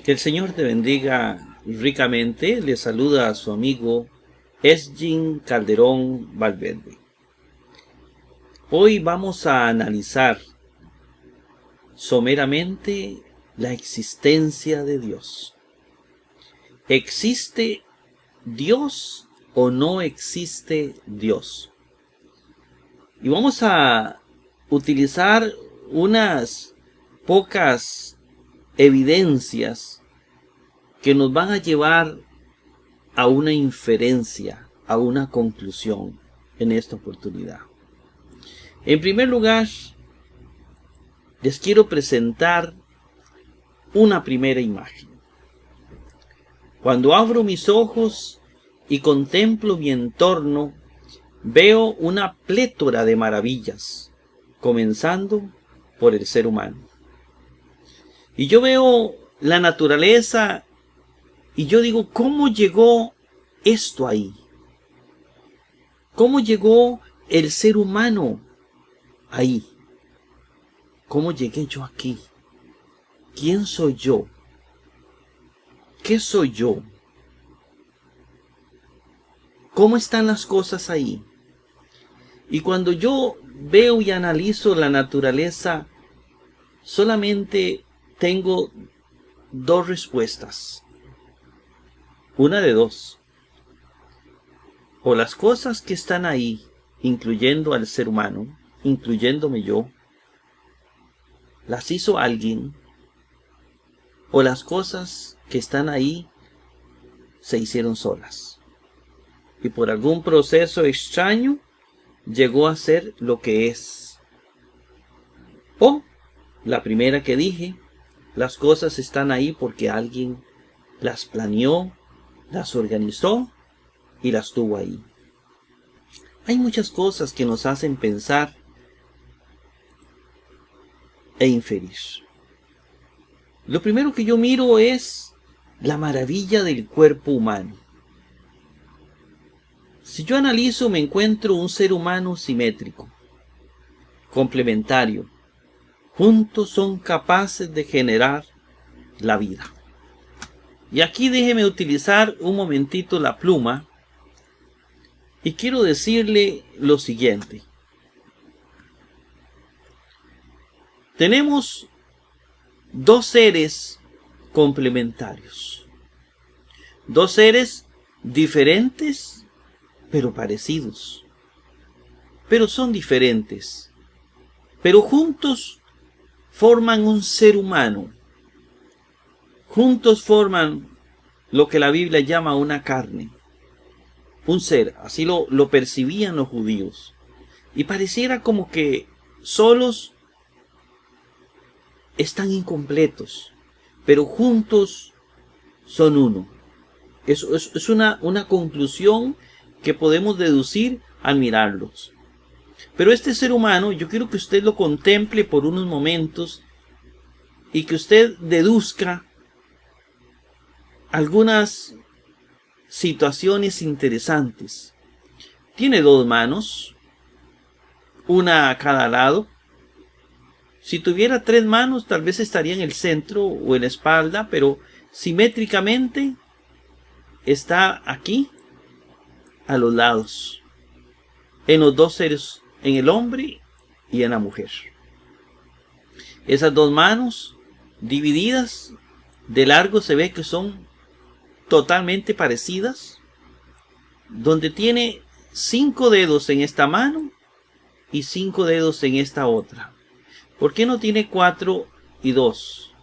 Que el Señor te bendiga ricamente. Le saluda a su amigo Esgin Calderón Valverde. Hoy vamos a analizar someramente la existencia de Dios. ¿Existe Dios o no existe Dios? Y vamos a utilizar unas pocas evidencias que nos van a llevar a una inferencia, a una conclusión en esta oportunidad. En primer lugar, les quiero presentar una primera imagen. Cuando abro mis ojos y contemplo mi entorno, veo una plétora de maravillas, comenzando por el ser humano. Y yo veo la naturaleza y yo digo, ¿cómo llegó esto ahí? ¿Cómo llegó el ser humano ahí? ¿Cómo llegué yo aquí? ¿Quién soy yo? ¿Qué soy yo? ¿Cómo están las cosas ahí? Y cuando yo veo y analizo la naturaleza, solamente tengo dos respuestas. Una de dos. O las cosas que están ahí, incluyendo al ser humano, incluyéndome yo, las hizo alguien, o las cosas que están ahí se hicieron solas. Y por algún proceso extraño, llegó a ser lo que es. O, la primera que dije, las cosas están ahí porque alguien las planeó, las organizó y las tuvo ahí. Hay muchas cosas que nos hacen pensar e inferir. Lo primero que yo miro es la maravilla del cuerpo humano. Si yo analizo, me encuentro un ser humano simétrico, complementario. Juntos son capaces de generar la vida. Y aquí déjeme utilizar un momentito la pluma y quiero decirle lo siguiente. Tenemos dos seres complementarios. Dos seres diferentes, pero parecidos. Pero son diferentes. Pero juntos forman un ser humano. Juntos forman lo que la Biblia llama una carne. Un ser, así lo percibían los judíos. Y pareciera como que solos están incompletos, pero juntos son uno. Eso es una conclusión que podemos deducir al mirarlos. Pero este ser humano, yo quiero que usted lo contemple por unos momentos y que usted deduzca algunas situaciones interesantes. Tiene dos manos, una a cada lado. Si tuviera tres manos, tal vez estaría en el centro o en la espalda, pero simétricamente está aquí, a los lados, en los dos seres, en el hombre y en la mujer. Esas dos manos divididas de largo se ve que son totalmente parecidas, donde tiene 5 dedos en esta mano y 5 dedos en esta otra. ¿Por qué no tiene 4 y 2?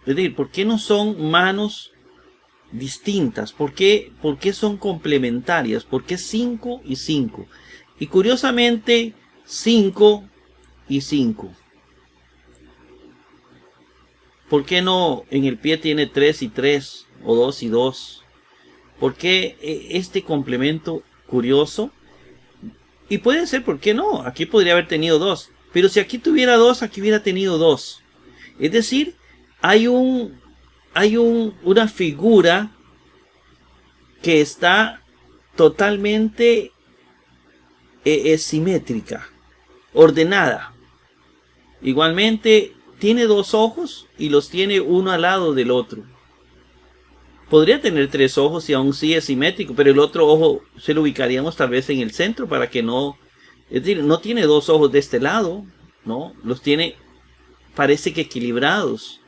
Es decir, ¿por qué no son manos distintas? ¿Por qué son complementarias? ¿Por qué 5 y 5? Y curiosamente, 5 y 5. ¿Por qué no en el pie tiene 3 y 3 o 2 y 2? ¿Por qué este complemento curioso? Y puede ser, ¿por qué no? Aquí podría haber tenido 2. Pero si aquí tuviera 2, aquí hubiera tenido 2. Es decir, hay una figura que está totalmente simétrica, ordenada. Igualmente tiene 2 ojos y los tiene uno al lado del otro. Podría tener 3 ojos y aún sí es simétrico, pero el otro ojo se lo ubicaríamos tal vez en el centro para que no... Es decir, no tiene 2 ojos de este lado, ¿no? Los tiene, parece que equilibrados,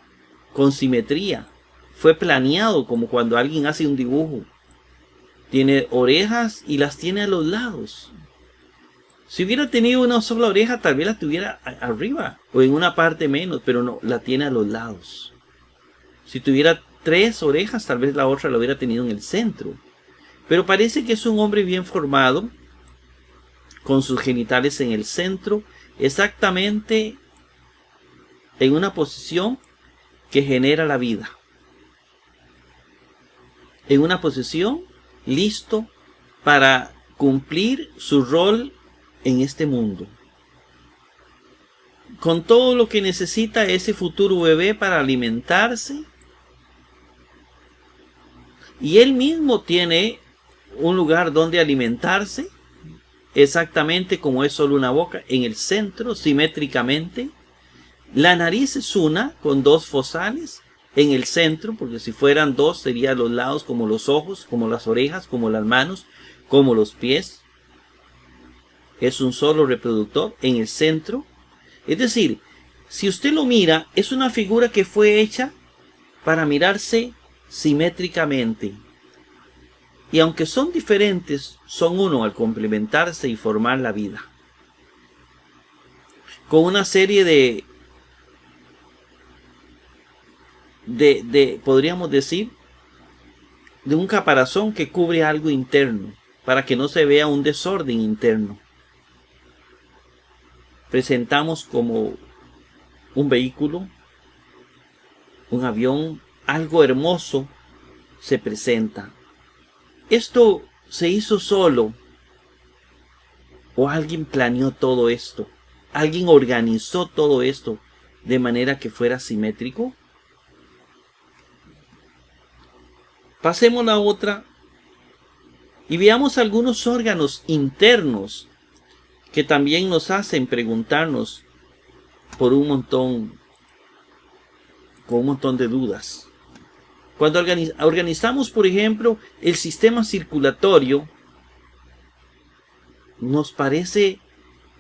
con simetría. Fue planeado como cuando alguien hace un dibujo. Tiene orejas y las tiene a los lados. Si hubiera tenido una sola oreja, tal vez la tuviera arriba o en una parte menos, pero no, la tiene a los lados. Si tuviera 3 orejas, tal vez la otra la hubiera tenido en el centro. Pero parece que es un hombre bien formado, con sus genitales en el centro, exactamente en una posición que genera la vida. En una posición listo para cumplir su rol en este mundo, con todo lo que necesita ese futuro bebé para alimentarse, y él mismo tiene un lugar donde alimentarse, exactamente como es solo una boca, en el centro, simétricamente. La nariz es una, con 2 fosales en el centro, porque si fueran 2 serían los lados, como los ojos, como las orejas, como las manos, como los pies. Es un solo reproductor en el centro. Es decir, si usted lo mira, es una figura que fue hecha para mirarse simétricamente. Y aunque son diferentes, son uno al complementarse y formar la vida. Con una serie de podríamos decir, de un caparazón que cubre algo interno, para que no se vea un desorden interno. Presentamos como un vehículo, un avión, algo hermoso se presenta. ¿Esto se hizo solo o alguien planeó todo esto? ¿Alguien organizó todo esto de manera que fuera simétrico? Pasemos a la otra y veamos algunos órganos internos que también nos hacen preguntarnos por un montón de dudas. Cuando organizamos, por ejemplo, el sistema circulatorio, nos parece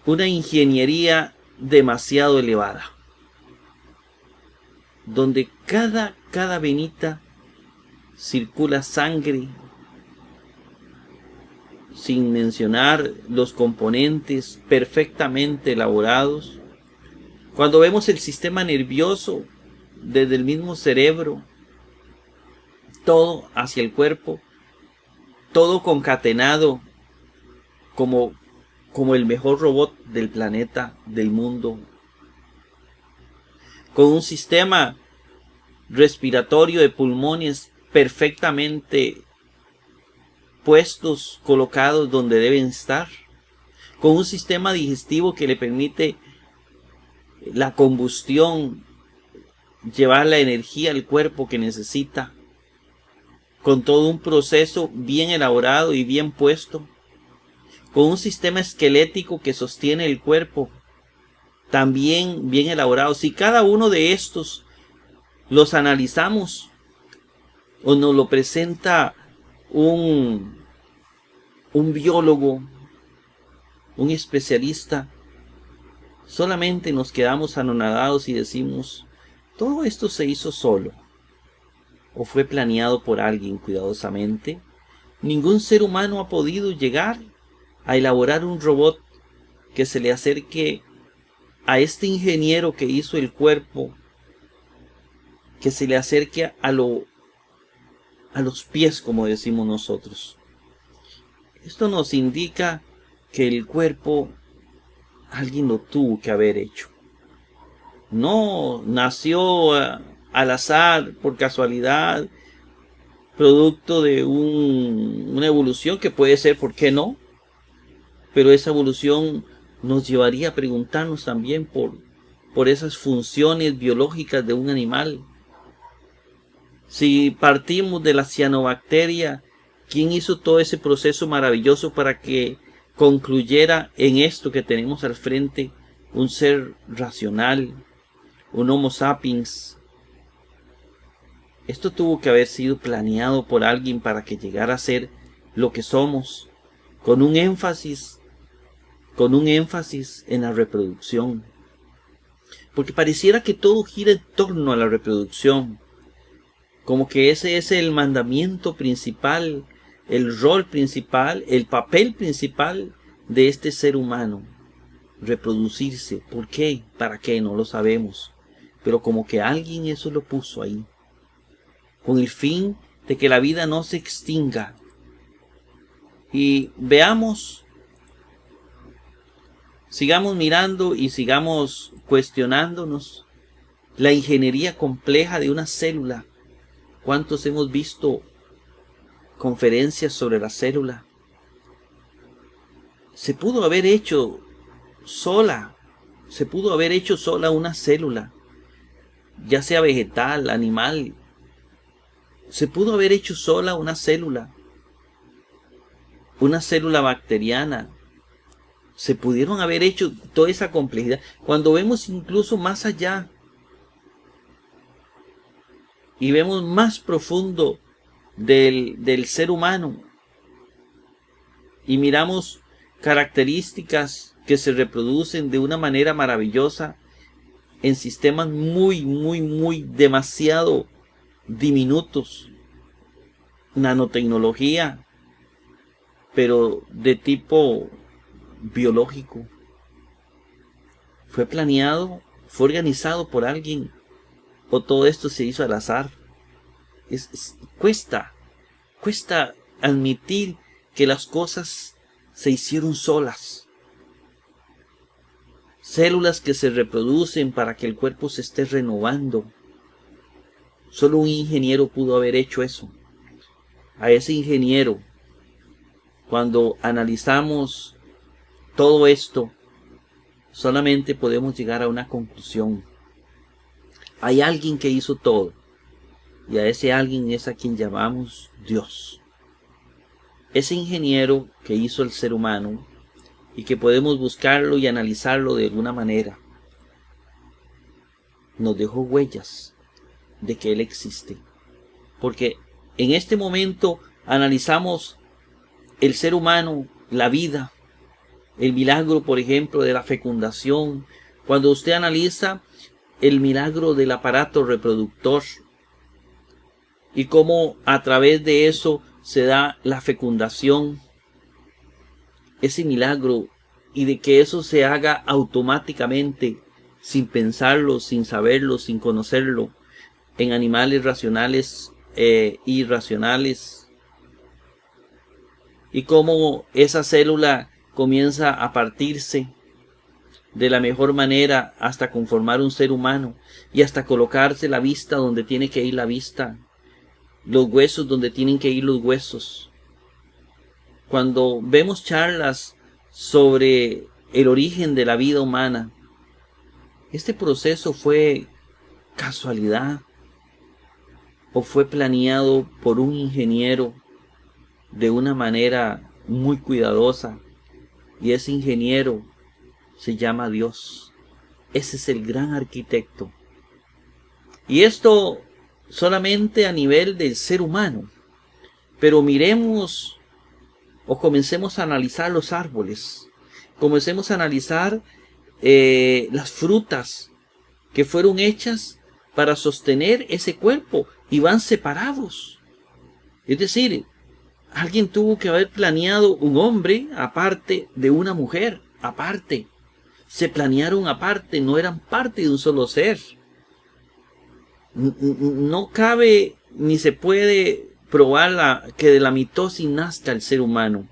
una ingeniería demasiado elevada, donde cada venita circula sangre, sin mencionar los componentes perfectamente elaborados. Cuando vemos el sistema nervioso desde el mismo cerebro, todo hacia el cuerpo, todo concatenado como el mejor robot del planeta, del mundo, con un sistema respiratorio de pulmones perfectamente puestos, colocados donde deben estar, con un sistema digestivo que le permite la combustión, llevar la energía al cuerpo que necesita, con todo un proceso bien elaborado y bien puesto, con un sistema esquelético que sostiene el cuerpo, también bien elaborado. Si cada uno de estos los analizamos o nos lo presenta un biólogo, un especialista, solamente nos quedamos anonadados y decimos, ¿todo esto se hizo solo o fue planeado por alguien cuidadosamente? Ningún ser humano ha podido llegar a elaborar un robot que se le acerque a este ingeniero que hizo el cuerpo, que se le acerque a los pies, como decimos nosotros. Esto nos indica que el cuerpo alguien lo tuvo que haber hecho. No nació al azar, por casualidad, producto de una evolución que puede ser, ¿por qué no? Pero esa evolución nos llevaría a preguntarnos también por esas funciones biológicas de un animal. Si partimos de la cianobacteria, ¿quién hizo todo ese proceso maravilloso para que concluyera en esto que tenemos al frente, un ser racional, un Homo sapiens. Esto tuvo que haber sido planeado por alguien para que llegara a ser lo que somos, con un énfasis en la reproducción. Porque pareciera que todo gira en torno a la reproducción, como que ese es el mandamiento principal, el rol principal, el papel principal de este ser humano, reproducirse. ¿Por qué? ¿Para qué? No lo sabemos, pero como que alguien eso lo puso ahí, con el fin de que la vida no se extinga. Y veamos, sigamos mirando y sigamos cuestionándonos la ingeniería compleja de una célula. ¿Cuántos hemos visto conferencias sobre la célula? Se pudo haber hecho sola una célula, ya sea vegetal, animal. Se pudo haber hecho sola una célula bacteriana. Se pudieron haber hecho toda esa complejidad. Cuando vemos incluso más allá y vemos más profundo del ser humano y miramos características que se reproducen de una manera maravillosa en sistemas muy demasiado diminutos, nanotecnología, pero de tipo biológico. ¿Fue planeado? ¿Fue organizado por alguien? ¿O todo esto se hizo al azar? Cuesta admitir que las cosas se hicieron solas. Células que se reproducen para que el cuerpo se esté renovando. Solo un ingeniero pudo haber hecho eso. A ese ingeniero, cuando analizamos todo esto, solamente podemos llegar a una conclusión. Hay alguien que hizo todo, y a ese alguien es a quien llamamos Dios. Ese ingeniero que hizo el ser humano, y que podemos buscarlo y analizarlo de alguna manera, nos dejó huellas de que Él existe. Porque en este momento analizamos el ser humano, la vida, el milagro, por ejemplo, de la fecundación. Cuando usted analiza el milagro del aparato reproductor y cómo a través de eso se da la fecundación, ese milagro, y de que eso se haga automáticamente, sin pensarlo, sin saberlo, sin conocerlo, en animales racionales e irracionales, y cómo esa célula comienza a partirse de la mejor manera hasta conformar un ser humano, y hasta colocarse la vista donde tiene que ir la vista, los huesos donde tienen que ir los huesos. Cuando vemos charlas sobre el origen de la vida humana, ¿este proceso fue casualidad o fue planeado por un ingeniero de una manera muy cuidadosa? Y ese ingeniero se llama Dios. Ese es el gran arquitecto. Y esto solamente a nivel del ser humano. Pero miremos o comencemos a analizar los árboles. Comencemos a analizar las frutas que fueron hechas para sostener ese cuerpo y van separados. Es decir, alguien tuvo que haber planeado un hombre aparte de una mujer, aparte. Se planearon aparte, no eran parte de un solo ser. No cabe ni se puede probar que de la mitosis nazca el ser humano.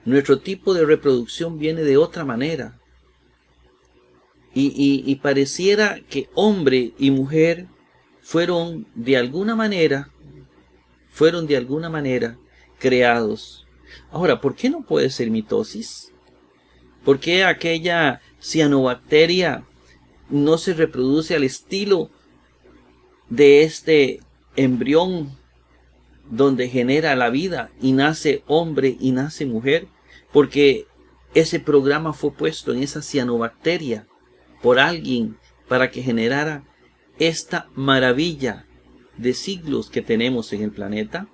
Nuestro tipo de reproducción viene de otra manera. Y pareciera que hombre y mujer fueron de alguna manera creados. Ahora, ¿por qué no puede ser mitosis? ¿Por qué aquella cianobacteria no se reproduce al estilo de este embrión donde genera la vida y nace hombre y nace mujer? Porque ese programa fue puesto en esa cianobacteria por alguien para que generara esta maravilla de siglos que tenemos en el planeta?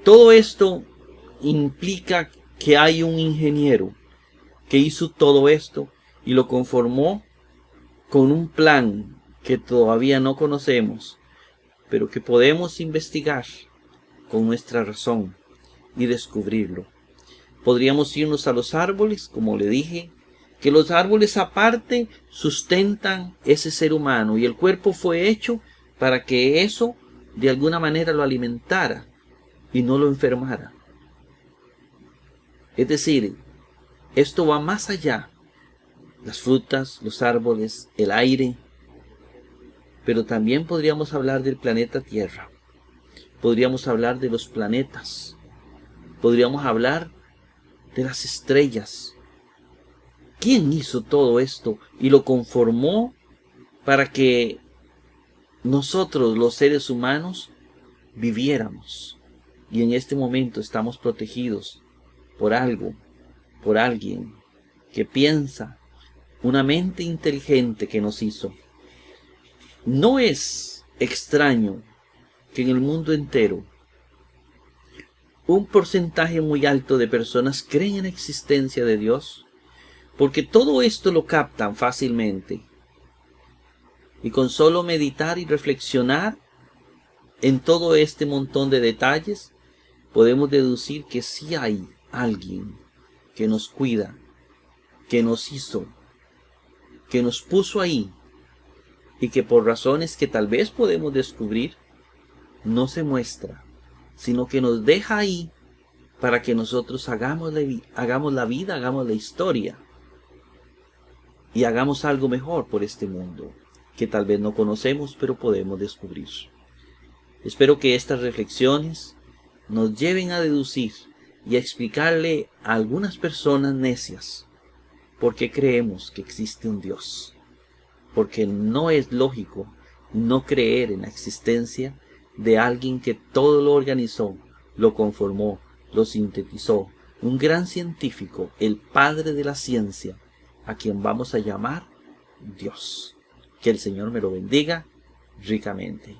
Todo esto implica que hay un ingeniero que hizo todo esto y lo conformó con un plan que todavía no conocemos, pero que podemos investigar con nuestra razón y descubrirlo. Podríamos irnos a los árboles, como le dije, que los árboles aparte sustentan ese ser humano y el cuerpo fue hecho para que eso de alguna manera lo alimentara y no lo enfermara. Es decir, esto va más allá. Las frutas, los árboles, el aire. Pero también podríamos hablar del planeta Tierra. Podríamos hablar de los planetas. Podríamos hablar de las estrellas. ¿Quién hizo todo esto y lo conformó para que nosotros, los seres humanos, viviéramos? Y en este momento estamos protegidos por algo, por alguien que piensa, una mente inteligente que nos hizo. No es extraño que en el mundo entero un porcentaje muy alto de personas creen en la existencia de Dios, porque todo esto lo captan fácilmente. Y con solo meditar y reflexionar en todo este montón de detalles, podemos deducir que sí hay alguien que nos cuida, que nos hizo, que nos puso ahí, y que por razones que tal vez podemos descubrir, no se muestra, sino que nos deja ahí para que nosotros hagamos la vida, hagamos la historia, y hagamos algo mejor por este mundo, que tal vez no conocemos, pero podemos descubrir. Espero que estas reflexiones nos lleven a deducir y a explicarle a algunas personas necias por qué creemos que existe un Dios. Porque no es lógico no creer en la existencia de alguien que todo lo organizó, lo conformó, lo sintetizó, un gran científico, el padre de la ciencia, a quien vamos a llamar Dios. Que el Señor me lo bendiga ricamente.